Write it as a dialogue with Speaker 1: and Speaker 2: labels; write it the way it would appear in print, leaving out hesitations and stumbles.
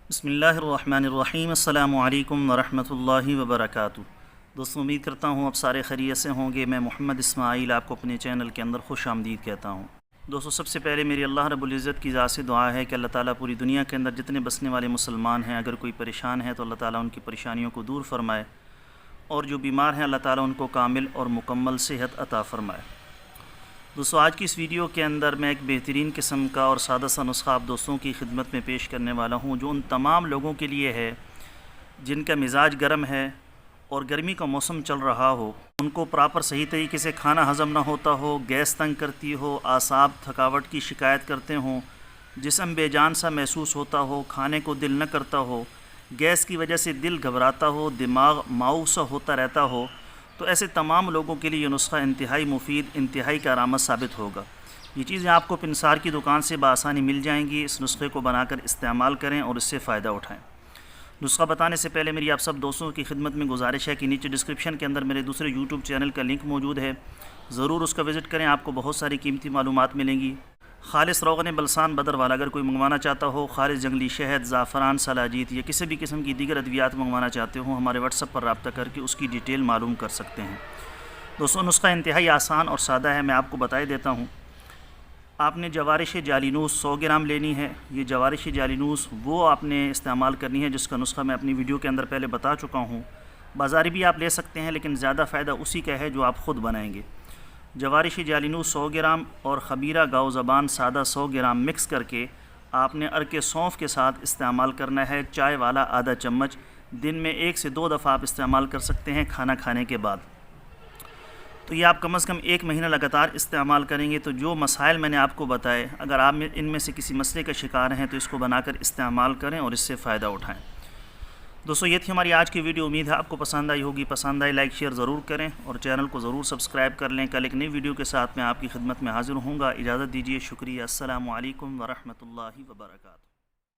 Speaker 1: بسم اللہ الرحمن الرحیم۔ السلام علیکم ورحمۃ اللہ وبرکاتہ۔ دوستوں، امید کرتا ہوں اب سارے خیریت سے ہوں گے۔ میں محمد اسماعیل آپ کو اپنے چینل کے اندر خوش آمدید کہتا ہوں۔ دوستوں، سب سے پہلے میری اللہ رب العزت کی ذات سے دعا ہے کہ اللہ تعالیٰ پوری دنیا کے اندر جتنے بسنے والے مسلمان ہیں، اگر کوئی پریشان ہے تو اللہ تعالیٰ ان کی پریشانیوں کو دور فرمائے، اور جو بیمار ہیں اللہ تعالیٰ ان کو کامل اور مکمل صحت عطا فرمائے۔ دوستوں، آج کی اس ویڈیو کے اندر میں ایک بہترین قسم کا اور سادہ سا نسخہ آپ دوستوں کی خدمت میں پیش کرنے والا ہوں، جو ان تمام لوگوں کے لیے ہے جن کا مزاج گرم ہے اور گرمی کا موسم چل رہا ہو، ان کو پراپر صحیح طریقے سے کھانا ہضم نہ ہوتا ہو، گیس تنگ کرتی ہو، اعصاب تھکاوٹ کی شکایت کرتے ہوں، جسم بے جان سا محسوس ہوتا ہو، کھانے کو دل نہ کرتا ہو، گیس کی وجہ سے دل گھبراتا ہو، دماغ ماؤ سا ہوتا رہتا ہو، تو ایسے تمام لوگوں کے لیے یہ نسخہ انتہائی مفید، انتہائی کارآمد ثابت ہوگا۔ یہ چیزیں آپ کو پنسار کی دکان سے بآسانی مل جائیں گی۔ اس نسخے کو بنا کر استعمال کریں اور اس سے فائدہ اٹھائیں۔ نسخہ بتانے سے پہلے میری آپ سب دوستوں کی خدمت میں گزارش ہے کہ نیچے ڈسکرپشن کے اندر میرے دوسرے یوٹیوب چینل کا لنک موجود ہے، ضرور اس کا وزٹ کریں، آپ کو بہت ساری قیمتی معلومات ملیں گی۔ خالص روغن بلسان بدر والا اگر کوئی منگوانا چاہتا ہو، خالص جنگلی شہد، زعفران، سلاجیت یا کسی بھی قسم کی دیگر ادویات منگوانا چاہتے ہو، ہمارے واٹس ایپ پر رابطہ کر کے اس کی ڈیٹیل معلوم کر سکتے ہیں۔ دوستوں، نسخہ انتہائی آسان اور سادہ ہے، میں آپ کو بتا دیتا ہوں۔ آپ نے جوارش جالینوس 100 گرام لینی ہے۔ یہ جوارش جالینوس وہ آپ نے استعمال کرنی ہے جس کا نسخہ میں اپنی ویڈیو کے اندر پہلے بتا چکا ہوں۔ بازاری بھی آپ لے سکتے ہیں، لیکن زیادہ فائدہ اسی کا ہے جو آپ خود بنائیں گے۔ جوارش جالینوس 100 گرام اور خبیرہ گاؤ زبان سادہ 100 گرام مکس کر کے آپ نے عرق سونف کے ساتھ استعمال کرنا ہے۔ چائے والا آدھا چمچ، دن میں 1 سے 2 دفعہ آپ استعمال کر سکتے ہیں کھانا کھانے کے بعد۔ تو یہ آپ کم از کم 1 مہینہ لگاتار استعمال کریں گے تو جو مسائل میں نے آپ کو بتائے، اگر آپ ان میں سے کسی مسئلے کا شکار ہیں تو اس کو بنا کر استعمال کریں اور اس سے فائدہ اٹھائیں۔ دوستو، یہ تھی ہماری آج کی ویڈیو، امید ہے آپ کو پسند آئی ہوگی۔ پسند آئی لائک شیئر ضرور کریں اور چینل کو ضرور سبسکرائب کر لیں۔ کل ایک نئی ویڈیو کے ساتھ میں آپ کی خدمت میں حاضر ہوں گا۔ اجازت دیجیے، شکریہ، السلام علیکم ورحمۃ اللہ وبرکاتہ۔